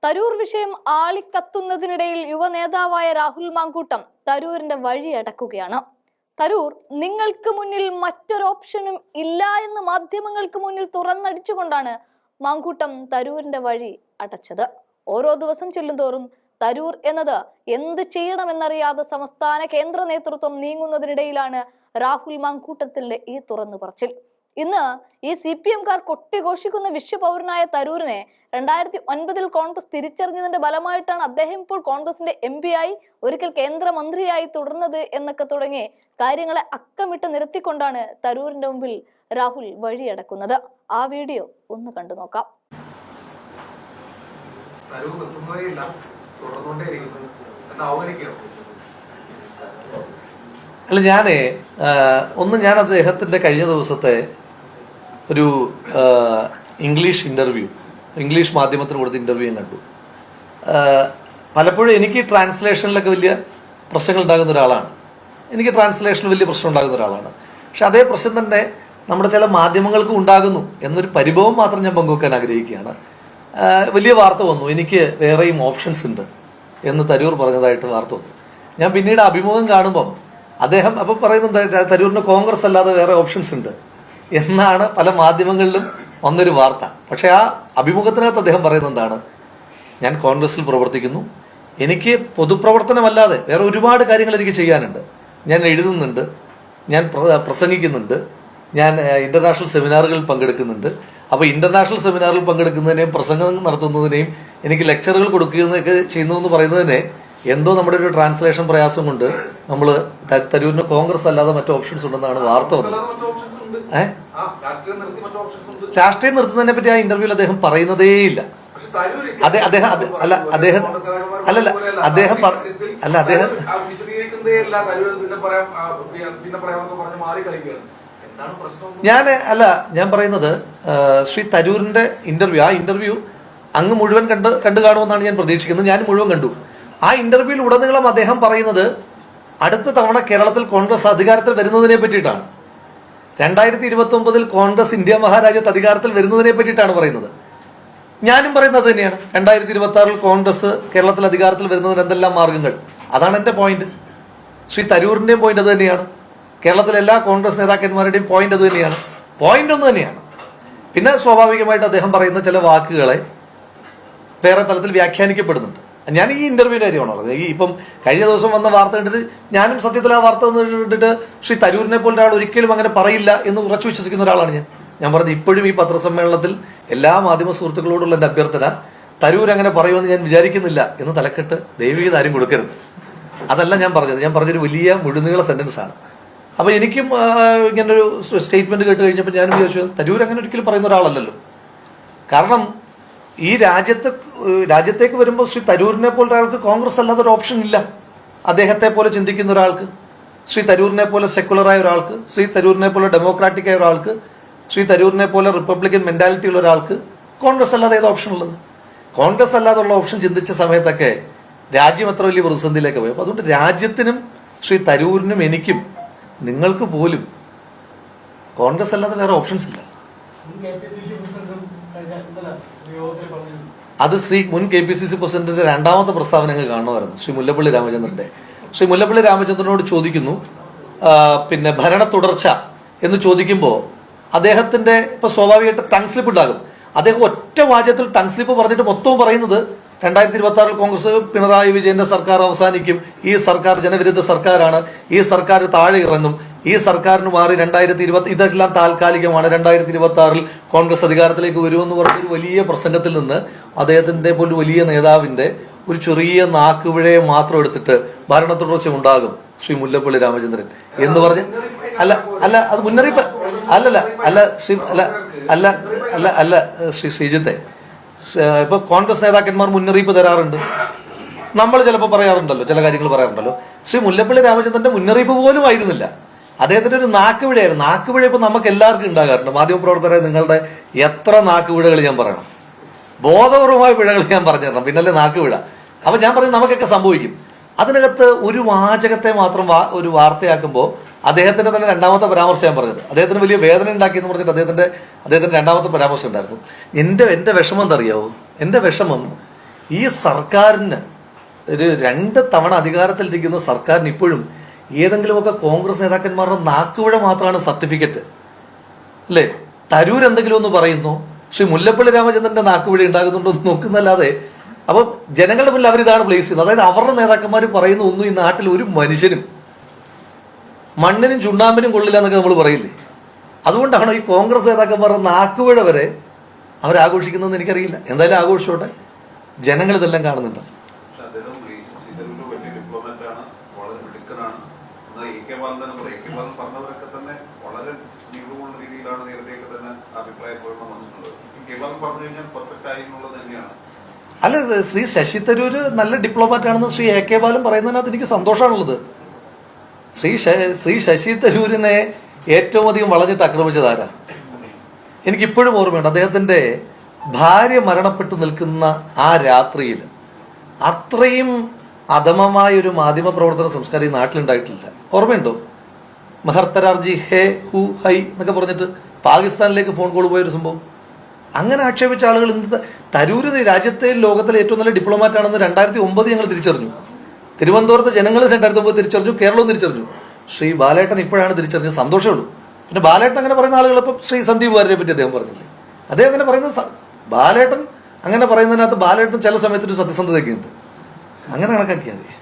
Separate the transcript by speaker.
Speaker 1: തരൂർ വിഷയം ആളിക്കത്തുന്നതിനിടയിൽ യുവനേതാവായ രാഹുൽ മാങ്കൂട്ടം തരൂരിന്റെ വഴി അടക്കുകയാണ്. തരൂർ നിങ്ങൾക്ക് മുന്നിൽ മറ്റൊരു ഓപ്ഷനും ഇല്ല എന്ന് മാധ്യമങ്ങൾക്ക് മുന്നിൽ തുറന്നടിച്ചുകൊണ്ടാണ് മാങ്കൂട്ടം തരൂരിന്റെ വഴി അടച്ചത്. ഓരോ ദിവസം ചെല്ലുന്തോറും തരൂർ എന്നത് എന്ത് ചെയ്യണമെന്നറിയാതെ സംസ്ഥാന കേന്ദ്ര നേതൃത്വം നീങ്ങുന്നതിനിടയിലാണ് രാഹുൽ മാങ്കൂട്ടത്തിന്റെ ഈ തുറന്നു പറച്ചിൽ. ഇന്ന് ഈ CPM-കാർ കൊട്ടിഘോഷിക്കുന്ന വിശ്വപൗരനായ തരൂരിനെ 2009 കോൺഗ്രസ് തിരിച്ചറിഞ്ഞതിന്റെ ഫലമായിട്ടാണ് അദ്ദേഹം ഇപ്പോൾ കോൺഗ്രസിന്റെ MP ആയി, ഒരിക്കൽ കേന്ദ്രമന്ത്രിയായി തുടർന്നത് എന്നൊക്കെ തുടങ്ങി കാര്യങ്ങളെ അക്കമിട്ട് നിരത്തിക്കൊണ്ടാണ് തരൂരിന്റെ മുമ്പിൽ രാഹുൽ വഴിയടക്കുന്നത്. ആ വീഡിയോ ഒന്ന് കണ്ടു നോക്കാം.
Speaker 2: അല്ല, ഞാൻ അദ്ദേഹത്തിന്റെ കഴിഞ്ഞ ദിവസത്തെ ഒരു ഇംഗ്ലീഷ് മാധ്യമത്തിന് കൊടുത്ത ഇന്റർവ്യൂ ഞാൻ കണ്ടു. പലപ്പോഴും എനിക്ക് ട്രാൻസ്ലേഷനിലൊക്കെ വലിയ പ്രശ്നങ്ങൾ ഉണ്ടാകുന്ന ഒരാളാണ്. പക്ഷെ അതേ പ്രശ്നം തന്നെ നമ്മുടെ ചില മാധ്യമങ്ങൾക്കും ഉണ്ടാകുന്നു എന്നൊരു പരിഭവം മാത്രം ഞാൻ പങ്കുവെക്കാൻ ആഗ്രഹിക്കുകയാണ്. വലിയ വാർത്ത വന്നു, എനിക്ക് വേറെയും ഓപ്ഷൻസ് ഉണ്ട് എന്ന് തരൂർ പറഞ്ഞതായിട്ട് വാർത്ത വന്നു. ഞാൻ പിന്നീട് അഭിമുഖം കാണുമ്പം അദ്ദേഹം അപ്പം പറയുന്നത് തരൂരിന് കോൺഗ്രസ് അല്ലാതെ വേറെ ഓപ്ഷൻസ് ഉണ്ട് എന്നാണ് പല മാധ്യമങ്ങളിലും വന്നൊരു വാർത്ത. പക്ഷെ ആ അഭിമുഖത്തിനകത്ത് അദ്ദേഹം പറയുന്നത് എന്താണ്? ഞാൻ കോൺഗ്രസിൽ പ്രവർത്തിക്കുന്നു, എനിക്ക് പൊതുപ്രവർത്തനമല്ലാതെ വേറെ ഒരുപാട് കാര്യങ്ങൾ എനിക്ക് ചെയ്യാനുണ്ട്. ഞാൻ എഴുതുന്നുണ്ട്, ഞാൻ പ്രസംഗിക്കുന്നുണ്ട്, ഞാൻ ഇന്റർനാഷണൽ സെമിനാറുകളിൽ പങ്കെടുക്കുന്നുണ്ട്. അപ്പൊ ഇന്റർനാഷണൽ സെമിനാറിൽ പങ്കെടുക്കുന്നതിനെയും പ്രസംഗം നടത്തുന്നതിനെയും എനിക്ക് ലെക്ചറുകൾ കൊടുക്കുന്നതൊക്കെ ചെയ്യുന്നു എന്ന് പറയുന്നതിനെ എന്തോ നമ്മുടെ ഒരു ട്രാൻസ്ലേഷൻ പ്രയാസം കൊണ്ട് നമ്മൾ തരൂരിന് കോൺഗ്രസ് അല്ലാതെ മറ്റു ഓപ്ഷൻസ് ഉണ്ടെന്നാണ് വാർത്ത വന്നത്. രാഷ്ട്രീയം നിർത്തുന്നതിനെ പറ്റി ആ ഇന്റർവ്യൂവിൽ അദ്ദേഹം പറയുന്നതേയില്ല. ഞാൻ പറയുന്നത് ശ്രീ തരൂരിന്റെ ആ ഇന്റർവ്യൂ അങ്ങ് മുഴുവൻ കണ്ടു കാണുമെന്നാണ് ഞാൻ പ്രതീക്ഷിക്കുന്നത്. ഞാൻ മുഴുവൻ കണ്ടു. ആ ഇന്റർവ്യൂവിൽ ഉടനീളം അദ്ദേഹം പറയുന്നത് അടുത്ത തവണ കേരളത്തിൽ കോൺഗ്രസ് അധികാരത്തിൽ വരുന്നതിനെ പറ്റിയിട്ടാണ്. 2029 കോൺഗ്രസ് ഇന്ത്യ മഹാരാജ്യത്ത് അധികാരത്തിൽ വരുന്നതിനെ പറ്റിയിട്ടാണ് പറയുന്നത്. ഞാനും പറയുന്നത് തന്നെയാണ്. 2026 കോൺഗ്രസ് കേരളത്തിൽ അധികാരത്തിൽ വരുന്നതിന് എന്തെല്ലാം മാർഗങ്ങൾ, അതാണ് എന്റെ പോയിന്റ്. ശ്രീ തരൂരിന്റെയും പോയിന്റ് അത് തന്നെയാണ്. കേരളത്തിലെ എല്ലാ കോൺഗ്രസ് നേതാക്കന്മാരുടെയും പോയിന്റ് അത് തന്നെയാണ്. പോയിന്റ് ഒന്ന് തന്നെയാണ്. പിന്നെ സ്വാഭാവികമായിട്ട് അദ്ദേഹം പറയുന്ന ചില വാക്കുകളെ വേറെ തലത്തിൽ വ്യാഖ്യാനിക്കപ്പെടുന്നുണ്ട്. ഞാൻ ഈ ഇന്റർവ്യൂവിന്റെ കാര്യമാണ് പറഞ്ഞത്. ഇപ്പം കഴിഞ്ഞ ദിവസം വന്ന വാർത്ത കണ്ടിട്ട് ഞാനും സത്യത്തിൽ ആ വാർത്ത കണ്ടിട്ട് ശ്രീ തരൂരിനെ പോലെ ഒരാൾ ഒരിക്കലും അങ്ങനെ പറയില്ല എന്ന് ഉറച്ചു വിശ്വസിക്കുന്ന ഒരാളാണ് ഞാൻ പറഞ്ഞത്. ഇപ്പോഴും ഈ പത്രസമ്മേളനത്തിൽ എല്ലാ മാധ്യമ സുഹൃത്തുക്കളോടുള്ള എന്റെ അഭ്യർത്ഥന, തരൂർ അങ്ങനെ പറയുമെന്ന് ഞാൻ വിചാരിക്കുന്നില്ല എന്ന് തലക്കെട്ട് ദയവീത് ആരും കൊടുക്കരുത്. അതല്ല ഞാൻ പറഞ്ഞത്. ഞാൻ പറഞ്ഞൊരു വലിയ മുഴുനീള സെന്റൻസ് ആണ്. അപ്പൊ എനിക്കും ഇങ്ങനൊരു സ്റ്റേറ്റ്മെന്റ് കേട്ട് കഴിഞ്ഞപ്പോൾ ഞാനും വിചാരിച്ചു, തരൂർ അങ്ങനെ ഒരിക്കലും പറയുന്ന ഒരാളല്ലല്ലോ. കാരണം ഈ രാജ്യത്തേക്ക് വരുമ്പോൾ ശ്രീ തരൂരിനെ പോലെ ഒരാൾക്ക് കോൺഗ്രസ് അല്ലാതെ ഒരു ഓപ്ഷൻ ഇല്ല. അദ്ദേഹത്തെ പോലെ ചിന്തിക്കുന്ന ഒരാൾക്ക്, ശ്രീ തരൂരിനെ പോലെ സെക്കുലറായ ഒരാൾക്ക്, ശ്രീ തരൂരിനെ പോലെ ഡെമോക്രാറ്റിക് ആയ ഒരാൾക്ക്, ശ്രീ തരൂരിനെ പോലെ റിപ്പബ്ലിക്കൻ മെന്റാലിറ്റി ഉള്ള ഒരാൾക്ക് കോൺഗ്രസ് അല്ലാതെ ഏത് ഓപ്ഷൻ ഉള്ളത്? കോൺഗ്രസ് അല്ലാതുള്ള ഓപ്ഷൻ ചിന്തിച്ച സമയത്തൊക്കെ രാജ്യം എത്ര വലിയ പ്രതിസന്ധിയിലേക്ക് പോയി. അപ്പൊ അതുകൊണ്ട് രാജ്യത്തിനും ശ്രീ തരൂരിനും എനിക്കും നിങ്ങൾക്ക് പോലും കോൺഗ്രസ് അല്ലാതെ വേറെ ഓപ്ഷൻസ് ഇല്ല. അത് മുൻ KPCC പ്രസിഡന്റിന്റെ രണ്ടാമത്തെ പ്രസ്താവന കാണുമായിരുന്നു, ശ്രീ മുല്ലപ്പള്ളി രാമചന്ദ്രന്റെ. ശ്രീ മുല്ലപ്പള്ളി രാമചന്ദ്രനോട് ചോദിക്കുന്നു, പിന്നെ ഭരണ തുടർച്ച എന്ന് ചോദിക്കുമ്പോൾ അദ്ദേഹത്തിന്റെ ഇപ്പൊ സ്വാഭാവികമായിട്ട് ടങ് സ്ലിപ്പ് ഉണ്ടാകും. അദ്ദേഹം ഒറ്റ വാചകത്തിൽ ടങ് സ്ലിപ്പ് പറഞ്ഞിട്ട് മൊത്തവും പറയുന്നത് 2026 കോൺഗ്രസ് പിണറായി വിജയന്റെ സർക്കാർ അവസാനിക്കും, ഈ സർക്കാർ ജനവിരുദ്ധ സർക്കാരാണ്, ഈ സർക്കാർ താഴെ ഇറങ്ങും, ഈ സർക്കാരിന് മാറി 2020 ഇതെല്ലാം താൽക്കാലികമാണ്, 2026 കോൺഗ്രസ് അധികാരത്തിലേക്ക് വരുമെന്ന് പറഞ്ഞൊരു വലിയ പ്രസംഗത്തിൽ നിന്ന് അദ്ദേഹത്തിന്റെ പോലും വലിയ നേതാവിന്റെ ഒരു ചെറിയ നാക്കുപിഴയെ മാത്രം എടുത്തിട്ട് ഭരണ തുടർച്ച ഉണ്ടാകും ശ്രീ മുല്ലപ്പള്ളി രാമചന്ദ്രൻ എന്ന് പറഞ്ഞ് അത് മുന്നറിയിപ്പ് അല്ല ശ്രീ ശ്രീജിത്തെ, ഇപ്പൊ കോൺഗ്രസ് നേതാക്കന്മാർ മുന്നറിയിപ്പ് തരാറുണ്ട്. നമ്മൾ ചിലപ്പോൾ പറയാറുണ്ടല്ലോ, ചില കാര്യങ്ങൾ പറയാറുണ്ടല്ലോ. ശ്രീ മുല്ലപ്പള്ളി രാമചന്ദ്രന്റെ മുന്നറിയിപ്പ് പോലും ആയിരുന്നില്ല. അദ്ദേഹത്തിന്റെ ഒരു നാക്കുപിഴയായിരുന്നു. നാക്കുപിഴ ഇപ്പൊ നമുക്ക് എല്ലാവർക്കും ഉണ്ടാകാറുണ്ട്. മാധ്യമപ്രവർത്തകരെ നിങ്ങളുടെ എത്ര നാക്കുപിഴകൾ ഞാൻ പറയണം? ബോധപൂർവമായ പിഴകൾ ഞാൻ പറഞ്ഞു തരണം, പിന്നല്ലേ നാക്കുപിഴ. അപ്പൊ ഞാൻ പറയും നമുക്കൊക്കെ സംഭവിക്കും. അതിനകത്ത് ഒരു വാചകത്തെ മാത്രം ഒരു വാർത്തയാക്കുമ്പോൾ അദ്ദേഹത്തിന്റെ തന്നെ രണ്ടാമത്തെ പരാമർശം ഞാൻ പറഞ്ഞത്, അദ്ദേഹത്തിന് വലിയ വേദന ഉണ്ടാക്കി എന്ന് പറഞ്ഞിട്ട് അദ്ദേഹത്തിന്റെ രണ്ടാമത്തെ പരാമർശം ഉണ്ടായിരുന്നു. എന്റെ വിഷമം എന്തറിയാവോ? എന്റെ വിഷമം ഈ സർക്കാരിന് ഒരു 2 തവണ അധികാരത്തിലിരിക്കുന്ന സർക്കാരിന് ഇപ്പോഴും ഏതെങ്കിലുമൊക്കെ കോൺഗ്രസ് നേതാക്കന്മാരുടെ നാക്കുപിഴ മാത്രമാണ് സർട്ടിഫിക്കറ്റ് അല്ലേ? തരൂർ എന്തെങ്കിലും ഒന്ന് പറയുന്നു, ശ്രീ മുല്ലപ്പള്ളി രാമചന്ദ്രന്റെ നാക്കുപിഴ ഉണ്ടാകുന്നുണ്ടോ എന്ന് നോക്കുന്നല്ലാതെ അപ്പം ജനങ്ങളുടെ മുന്നിൽ അവരിതാണ് പ്ലേസ് ചെയ്യുന്നത്. അതായത് അവരുടെ നേതാക്കന്മാർ പറയുന്ന ഒന്നും ഈ നാട്ടിൽ ഒരു മനുഷ്യനും മണ്ണിനും ചുണ്ണാമ്പിനും കൊള്ളില്ല എന്നൊക്കെ നമ്മൾ പറയില്ലേ? അതുകൊണ്ടാണോ ഈ കോൺഗ്രസ് നേതാക്കന്മാരുടെ നാക്കുപിഴ വരെ അവരാഘോഷിക്കുന്നതെന്ന് എനിക്കറിയില്ല. എന്തായാലും ആഘോഷിച്ചോട്ടെ, ജനങ്ങൾ ഇതെല്ലാം കാണുന്നുണ്ട്. അല്ല, ശ്രീ ശശി തരൂര് നല്ല ഡിപ്ലോമാറ്റ് ആണെന്ന് ശ്രീ എ കെ ബാലൻ പറയുന്നതിനകത്ത് എനിക്ക് സന്തോഷമാണുള്ളത്. ശ്രീ ശശി തരൂരിനെ ഏറ്റവും അധികം വളഞ്ഞിട്ട് ആക്രമിച്ചതാരാ? എനിക്കിപ്പോഴും ഓർമ്മയുണ്ട്, അദ്ദേഹത്തിന്റെ ഭാര്യ മരണപ്പെട്ടു നിൽക്കുന്ന ആ രാത്രിയിൽ അത്രയും അധമമായ ഒരു മാധ്യമ പ്രവർത്തന സംസ്കാരം ഈ നാട്ടിലുണ്ടായിട്ടില്ല. ഓർമ്മയുണ്ടോ? മെഹർത്തരാർജി ഹേ ഹു ഹൈ എന്നൊക്കെ പറഞ്ഞിട്ട് പാകിസ്ഥാനിലേക്ക് ഫോൺ കോൾ പോയൊരു സംഭവം. അങ്ങനെ ആക്ഷേപിച്ച ആളുകൾ ഇന്ന് തരൂര് രാജ്യത്തെ ലോകത്തിലെ ഏറ്റവും നല്ല ഡിപ്ലോമാറ്റ് ആണെന്ന് 2009 ഞങ്ങൾ തിരിച്ചറിഞ്ഞു. തിരുവനന്തപുരത്തെ ജനങ്ങൾ 2009 തിരിച്ചറിഞ്ഞു, കേരളവും തിരിച്ചറിഞ്ഞു. ശ്രീ ബാലേട്ടൻ ഇപ്പോഴാണ് തിരിച്ചറിഞ്ഞത്. സന്തോഷമേ ഉള്ളൂ. പിന്നെ ബാലേട്ടൻ അങ്ങനെ പറയുന്ന ആളുകൾ ഇപ്പം ശ്രീ സന്ദീപ് വാര്യരെ പറ്റി അദ്ദേഹം പറഞ്ഞില്ലേ, അദ്ദേഹം അങ്ങനെ പറയുന്നത് ബാലേട്ടൻ അങ്ങനെ പറയുന്നതിനകത്ത് ബാലേട്ടൻ ചില സമയത്തൊരു സത്യസന്ധതയൊക്കെ ഉണ്ട്. അങ്ങനെ കണക്കാക്കിയാൽ മതി.